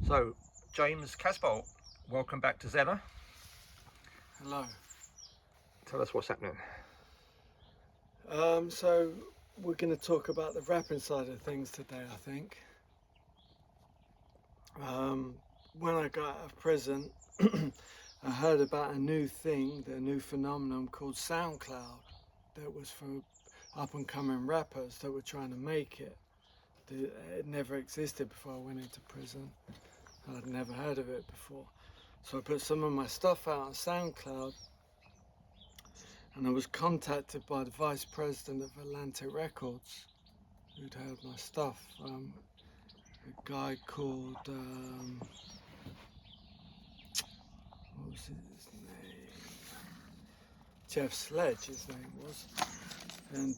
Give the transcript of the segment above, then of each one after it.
So, James Casbolt, welcome back to Zennor. Hello. Tell us what's happening. So we're going to talk about the rapping side of things today, I think. When I got out of prison, I heard about a new thing, a new phenomenon called Soundcloud, that was for up-and-coming rappers that were trying to make it. It never existed before I went into prison. I'd never heard of it before. So I put some of my stuff out on Soundcloud, and I was contacted by the vice president of Atlantic Records, who'd heard my stuff. A guy called, what was his name? Jeff Sledge, his name was. And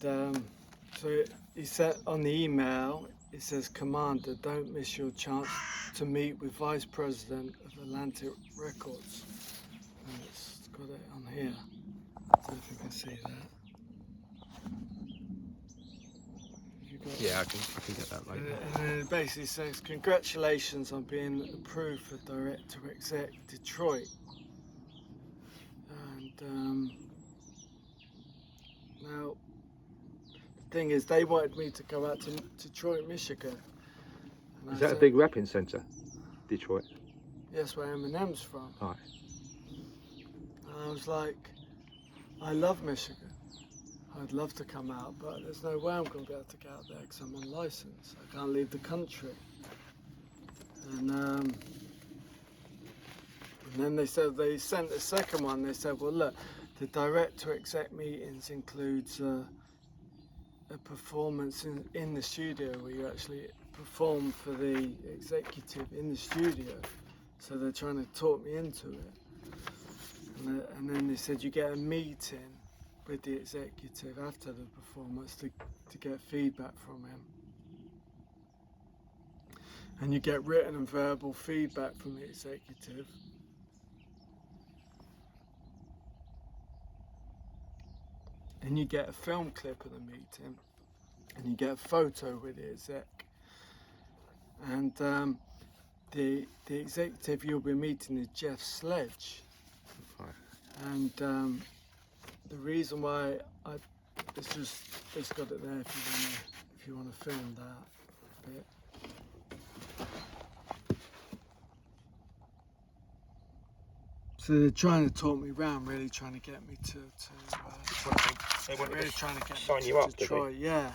so he said on the email, it says, "Commander, don't miss your chance to meet with Vice President of Atlantic Records." And it's got it on here. I don't know if you can see that. Yeah, I can get that later. And then it basically says, "Congratulations on being approved for Director Exec Detroit." And now, the thing is, they wanted me to go out to Detroit, Michigan. And Is that a big rapping centre, Detroit? Yes, where Eminem's from. Right. And I was like, I love Michigan. I'd love to come out, but there's no way I'm going to be able to get out there because I'm on license. I can't leave the country. And then they sent the second one. They said, well, look, the director exec meetings includes a performance in the studio where you actually perform for the executive in the studio. So they're trying to talk me into it. And then they said you get a meeting with the executive after the performance to get feedback from him. And you get written and verbal feedback from the executive. And you get a film clip of the meeting. And you get a photo with the exec. And the executive you'll be meeting is Jeff Sledge. Right. And the reason why it's got it there if you want to film that bit. So they're trying to talk me round, really trying to get me to They want really to trying to get sign me you to up, did Detroit. Yeah.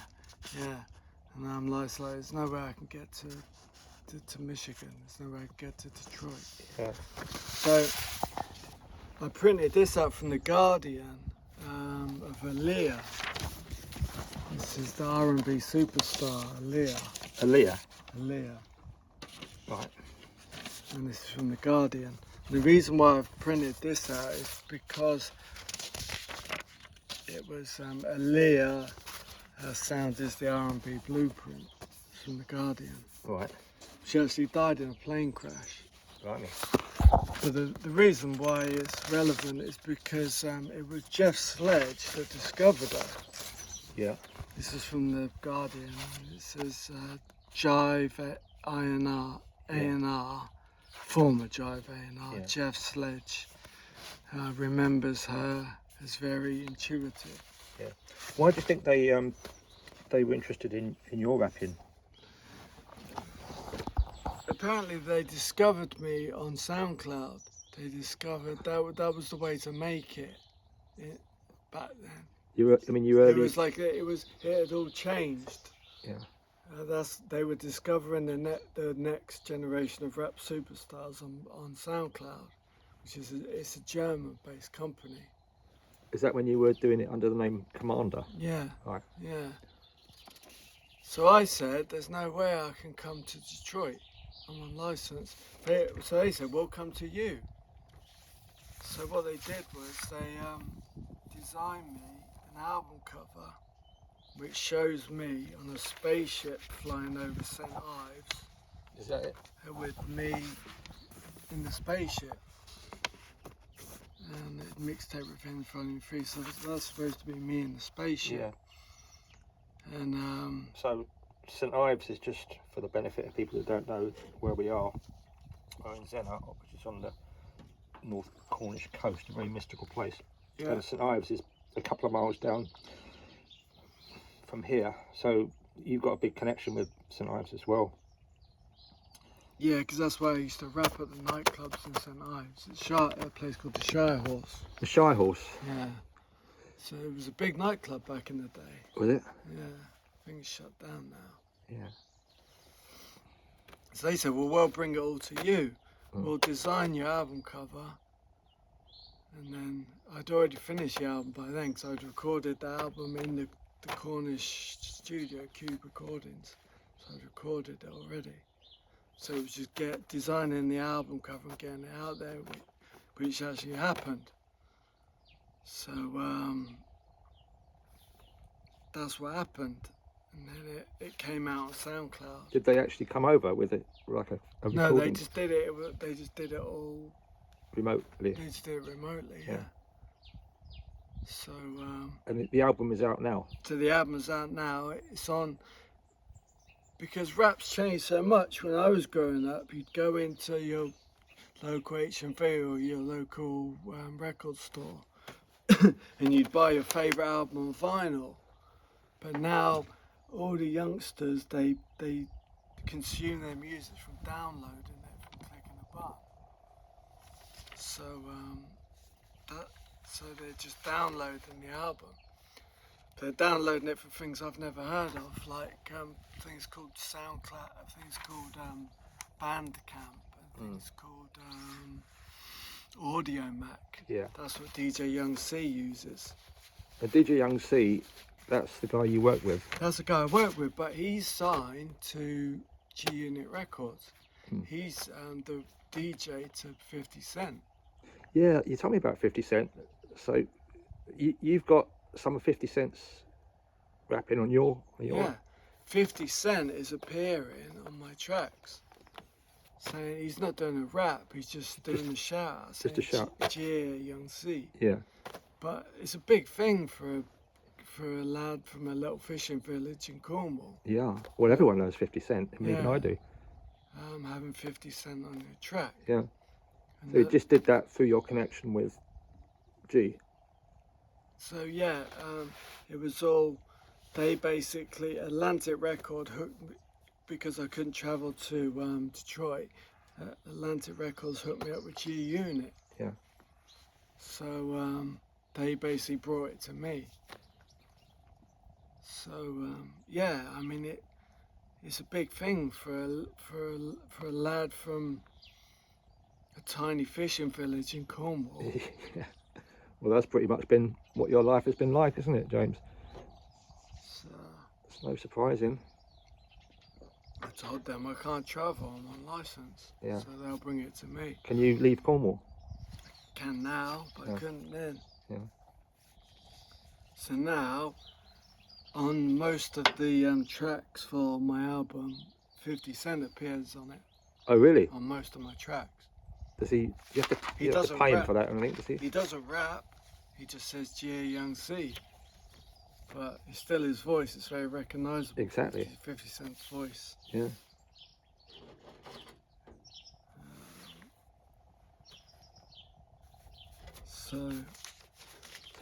And I'm like, there's no way I can get to Michigan. There's no way I can get to Detroit. Yeah. So I printed this up from the Guardian of Aaliyah. This is the R&B superstar Aaliyah. Aaliyah? Right. And this is from the Guardian. The reason why I've printed this out is because it was Aaliyah. Her sound is the R&B blueprint. It's from the Guardian. Right. She actually died in a plane crash. Right. But the reason why it's relevant is because it was Jeff Sledge that discovered her. Yeah. This is from the Guardian. It says Jive A&R, former Jive A&R, Yeah. Jeff Sledge remembers her as very intuitive. Yeah. Why do you think they were interested in your rapping? Apparently they discovered me on SoundCloud. They discovered that was the way to make it back then. You were It was like it had all changed. Yeah. They were discovering the next generation of rap superstars on SoundCloud, which is it's a German-based company. Is that when you were doing it under the name Commander? Yeah. Right. Yeah. So I said, there's no way I can come to Detroit. I'm on license. So they said, we'll come to you. So what they did was they designed me an album cover which shows me on a spaceship flying over St Ives. Is that it? With me in the spaceship. And it mixtape Revenge Volume 3, so that's supposed to be me in the spaceship. Yeah. And so St Ives is, just for the benefit of people that don't know where we are, in Zennor, which is on the North Cornish coast, a very mystical place. Yeah. And St Ives is a couple of miles down from here, so you've got a big connection with St Ives as well. Yeah, because that's where I used to rap at the nightclubs in St Ives. It's a place called the Shy Horse. The Shy Horse? Yeah. So it was a big nightclub back in the day. Was it? Yeah. I think it's shut down now. Yeah. So they said, well, we'll bring it all to you. We'll design your album cover. And then I'd already finished the album by then, because I'd recorded the album in the Cornish studio, Cube Recordings. So I'd recorded it already. So it was just designing the album cover and getting it out there, which actually happened. So that's what happened. And then it came out on Soundcloud. Did they actually come over with it, like a recording? No, they just did it. They just did it all remotely. They just did it remotely. Yeah. So. And the album is out now. So the album is out now. It's on. Because rap's changed so much. When I was growing up, you'd go into your local HMV or your local record store, and you'd buy your favourite album on vinyl. But now, all the youngsters, they consume their music from downloading it, from clicking a button. So they're just downloading the album. They're downloading it from things I've never heard of, like things called Soundcloud, things called Bandcamp, and things called Audio Mac. Yeah. That's what DJ Young C uses. And DJ Young C, that's the guy you work with? That's the guy I work with, but he's signed to G Unit Records. He's the DJ to 50 Cent. Yeah, you told me about 50 Cent. So you've got some of 50 Cent's rapping on your Yeah, 50 Cent is appearing on my tracks, saying he's not doing a rap, he's just doing a shout. Just a shout. Yeah, Young C. Yeah. But it's a big thing for a lad from a little fishing village in Cornwall. Yeah. Well, everyone knows 50 Cent, and even I do. Having 50 Cent on your track. Yeah. So you just did that through your connection with G. So yeah, it was all, they basically, Atlantic Record hooked me, because I couldn't travel to Detroit, Atlantic Records hooked me up with G Unit. Yeah. So they basically brought it to me. So yeah, I mean it's a big thing for a lad from a tiny fishing village in Cornwall. Yeah. Well, that's pretty much been what your life has been like, isn't it, James? It's no surprising. I told them I can't travel, I'm on licence. Yeah. So they'll bring it to me. Can you leave Cornwall? Can now, but I couldn't then. Yeah. So now, on most of the tracks for my album, 50 Cent appears on it. Oh, really? On most of my tracks. Does he? You have to pay him for that, I think, does he? He doesn't rap. He just says G.A. Young C. But it's still his voice. It's very recognisable. Exactly. It's 50 Cent's voice. Yeah. So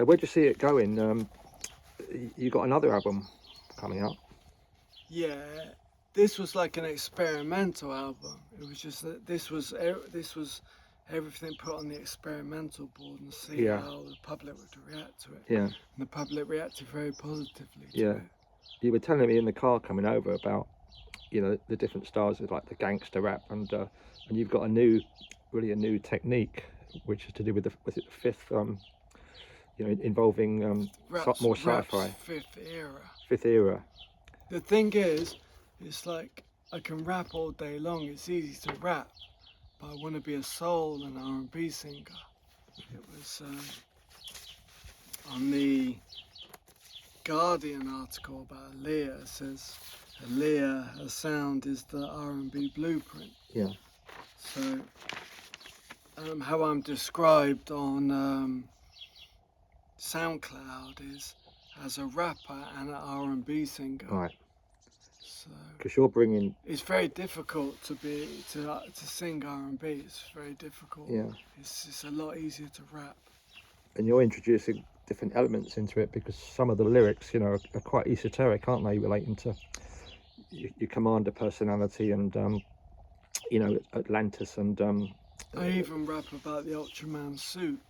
where'd you see it going? You got another album coming out? yeah, this was like an experimental album. It was just that this was everything put on the experimental board and see how the public would react to it. Yeah. And the public reacted very positively to it. You were telling me in the car coming over about, the different styles of like the gangster rap, and you've got a new technique, which is to do with the fifth, involving more sci-fi. Fifth era. The thing is, it's like I can rap all day long. It's easy to rap, but I want to be a soul and R&B singer. It was on the Guardian article about Aaliyah. It says Aaliyah, her sound is the R&B blueprint. Yeah. So how I'm described on SoundCloud is as a rapper and an R&B singer. Right. So Because you're bringing, it's very difficult to sing R&B. It's very difficult. yeah, It's a lot easier to rap. and you're introducing different elements into it, because some of the lyrics, you know, are quite esoteric, aren't they, relating to your commander personality and, you know, Atlantis and... I even rap about the Ultraman suit,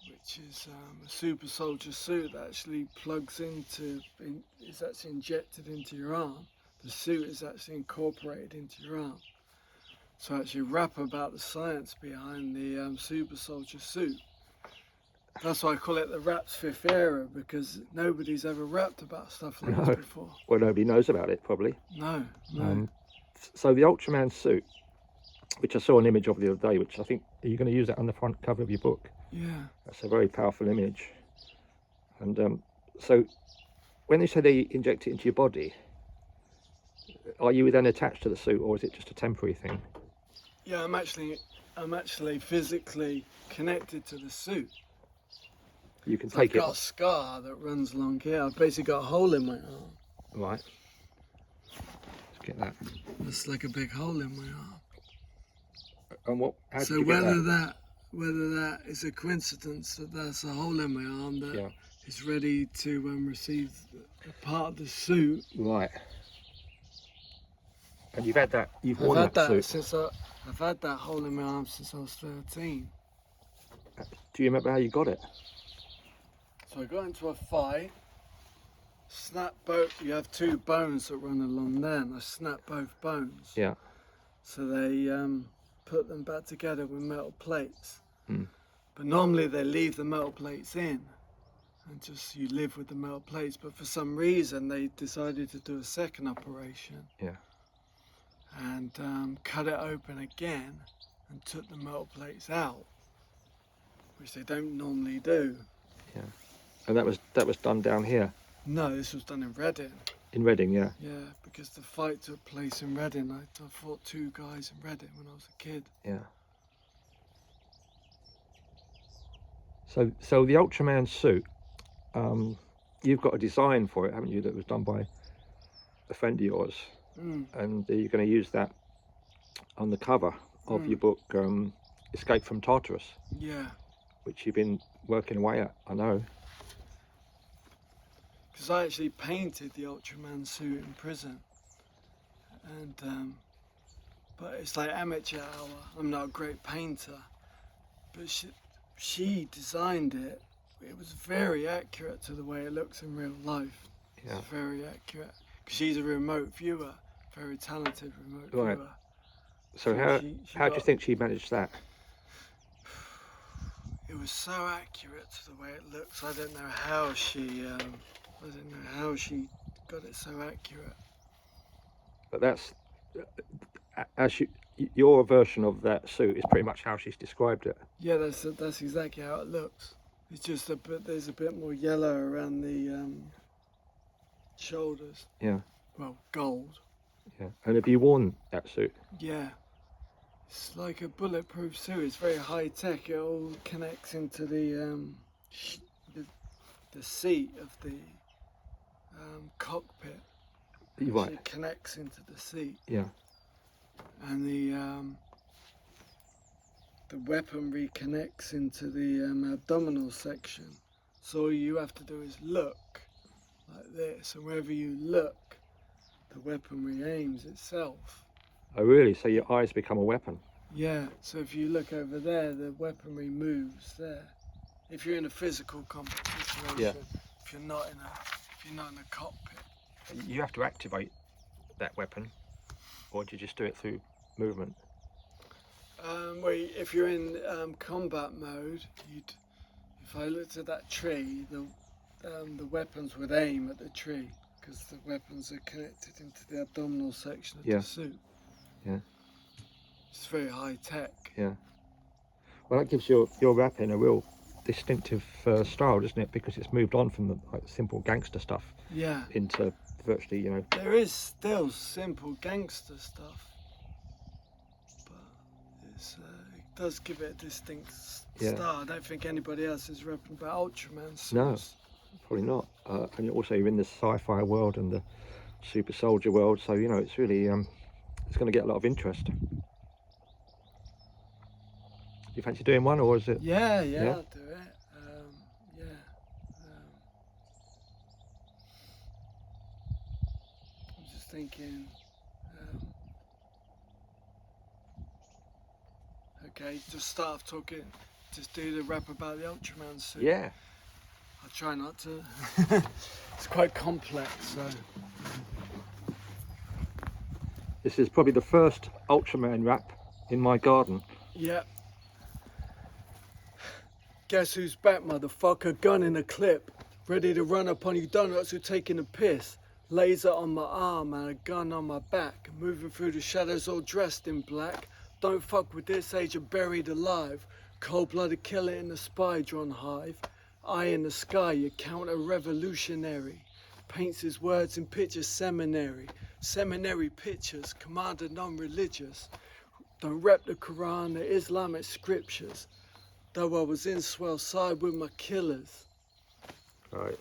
which is a super soldier suit that actually plugs is actually injected into your arm. The suit is actually incorporated into your arm. So I actually rap about the science behind the super soldier suit. That's why I call it the rap's fifth era, because nobody's ever rapped about stuff like this before. Well, nobody knows about it, probably. No. So the Ultraman suit, which I saw an image of the other day, which I think, are you going to use that on the front cover of your book? Yeah. That's a very powerful image. And so when they say they inject it into your body, are you then attached to the suit, or is it just a temporary thing? Yeah, I'm actually physically connected to the suit. You can So take I've got a scar that runs along here. I've basically got a hole in my arm. Right. Let's get that. It's like a big hole in my arm. And how did So you get that? whether that is a coincidence that there's a hole in my arm that is ready to receive a part of the suit. Right. And you've worn that suit. I've had that hole in my arm since I was 13. Do you remember how you got it? So I got into a fight, you have two bones that run along there, and I snapped both bones. Yeah. So they put them back together with metal plates. Mm. But normally they leave the metal plates in, and just you live with the metal plates. But for some reason they decided to do a second operation. Yeah. And cut it open again and took the metal plates out, which they don't normally do. Yeah. And that was done down here? No, this was done in Reading. In Reading, yeah. Yeah, because the fight took place in Reading. I fought two guys in Reading when I was a kid. Yeah. So the Ultraman suit, you've got a design for it, haven't you, that was done by a friend of yours? Mm. And you're going to use that on the cover of your book, Escape From Tartarus. Yeah. Which you've been working away at, I know. Because I actually painted the Ultraman suit in prison. And, but it's like amateur hour. I'm not a great painter. But she designed it. It was very accurate to the way it looks in real life. Yeah. It's very accurate. Because she's a remote viewer. Very talented remote viewer. So how do you think she managed that? It was so accurate to the way it looks. I don't know how she got it so accurate. But that's your version of that suit is pretty much how she's described it. Yeah, that's exactly how it looks. It's just there's a bit more yellow around the shoulders. Yeah. Well, gold. Yeah. And have you worn that suit? Yeah. It's like a bulletproof suit. It's very high tech. It all connects into the seat of the cockpit. Right. It connects into the seat. Yeah. And the weaponry connects into the abdominal section. So all you have to do is look like this, and wherever you look, the weaponry aims itself. Oh really? So your eyes become a weapon? Yeah, so if you look over there, the weaponry moves there. If you're in a physical combat situation, if you're not in a cockpit. You have to activate that weapon, or do you just do it through movement? Well, if you're in combat mode, if I looked at that tree, the weapons would aim at the tree, because the weapons are connected into the abdominal section of the suit. Yeah. It's very high tech. Yeah. Well, that gives your rapping a real distinctive style, doesn't it? Because it's moved on from the simple gangster stuff into virtually, you know. There is still simple gangster stuff, but it does give it a distinct style. I don't think anybody else is rapping about Ultraman suits. No, probably not. And also you're in the sci-fi world and super soldier world. So you know, it's really it's going to get a lot of interest. You fancy doing one, or is it? Yeah, Yeah? I'll do it. Yeah. I'm just thinking. Okay, just start off talking. Just do the rap about the Ultraman suit. Yeah. I'll try not to. It's quite complex, so. This is probably the first Ultraman rap in my garden. Yeah. Guess who's back, motherfucker? Gun in a clip. Ready to run up on you donuts who taking a piss. Laser on my arm and a gun on my back. Moving through the shadows all dressed in black. Don't fuck with this age of buried alive. Cold-blooded killer in the spy drawn hive. Eye in the sky, you counter-revolutionary. Paints his words in pictures seminary. Seminary pictures, commander non-religious. Don't rep the Quran, the Islamic scriptures. Though I was in swell side with my killers. Right.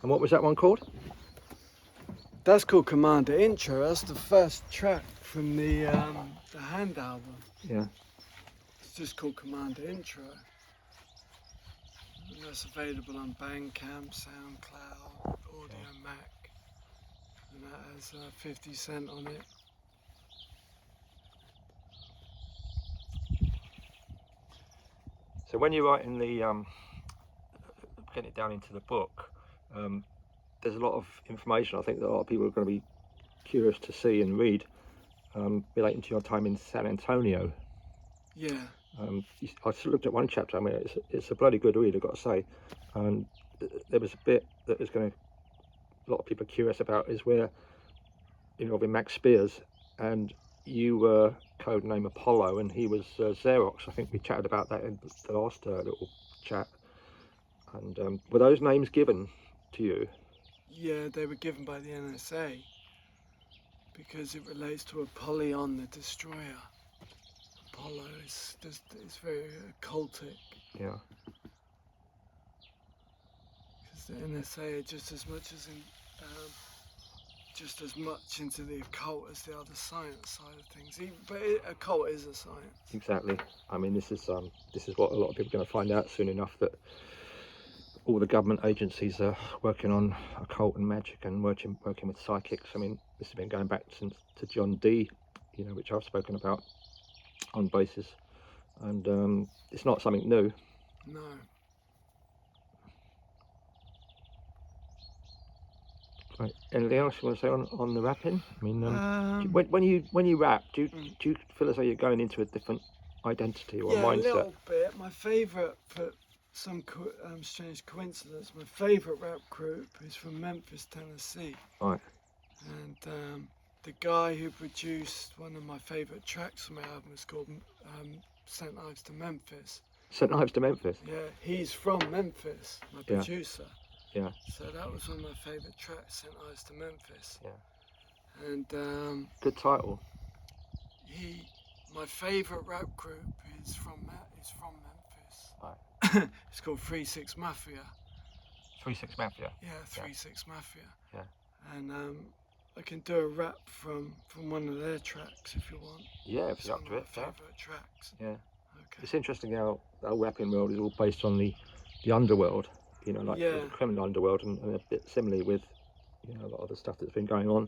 And what was that one called? That's called Commander Intro. That's the first track from the Hand album. Yeah. It's just called Commander Intro. And that's available on Bandcamp, Soundcloud, Audio Mac. And that has 50 Cent on it. So when you're writing the getting it down into the book, there's a lot of information I think that a lot of people are going to be curious to see and read relating to your time in San Antonio. Yeah. I looked at one chapter. I mean, it's a bloody good read, I've got to say. And there was a bit that was going to, a lot of people are curious about, is where involving Max Spears, and you were codename Apollo and he was Xerox. I think we chatted about that in the last little chat. And were those names given to you? Yeah, they were given by the NSA because it relates to Apollyon the Destroyer. Apollo is just, it's very occultic. Yeah. Because the NSA are just as much into the occult as the other science side of things. But occult is a science. Exactly. I mean, this is what a lot of people are going to find out soon enough, that all the government agencies are working on occult and magic and working with psychics. I mean, this has been going back since to John Dee, which I've spoken about on basis, and it's not something new. No. Right. Anything else you want to say on the rapping? I mean, when you rap, do you feel as though you're going into a different identity or mindset? Yeah, a little bit. My favourite, for some strange coincidence, my favourite rap group is from Memphis, Tennessee. Right. And the guy who produced one of my favourite tracks from my album is called St Ives to Memphis. St Ives to Memphis? Yeah, he's from Memphis, my producer. Yeah. So that was one of my favourite tracks, St Ives to Memphis. Yeah. And good title. My favourite rap group is from Memphis. Right. It's called 3-6 Mafia. 3-6 Mafia. Yeah, 3-6 Mafia. Yeah. And I can do a rap from one of their tracks if you want. Yeah, if you're up to it. Favourite tracks. Yeah. Okay. It's interesting how the rapping world is all based on the underworld, the criminal underworld, and a bit similarly with a lot of the stuff that's been going on.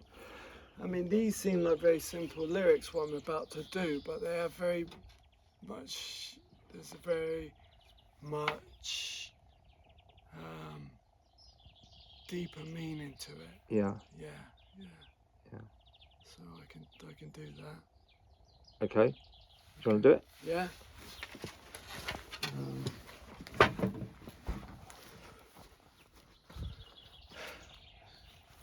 I mean, these seem like very simple lyrics, what I'm about to do, but they have there's a very much deeper meaning to it. Yeah. Yeah. So I can do that. Okay. Do you want to do it? Yeah.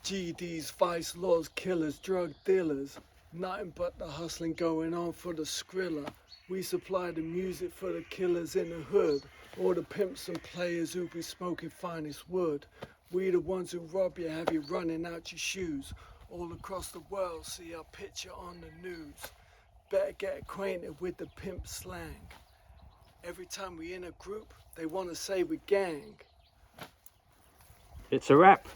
GDs, vice lords, killers, drug dealers. Nothing but the hustling going on for the skrilla. We supply the music for the killers in the hood. All the pimps and players who be smoking finest wood. We the ones who rob you, have you running out your shoes. All across the world, see our picture on the news. Better get acquainted with the pimp slang. Every time we in a group, they want to say we gang. It's a rap.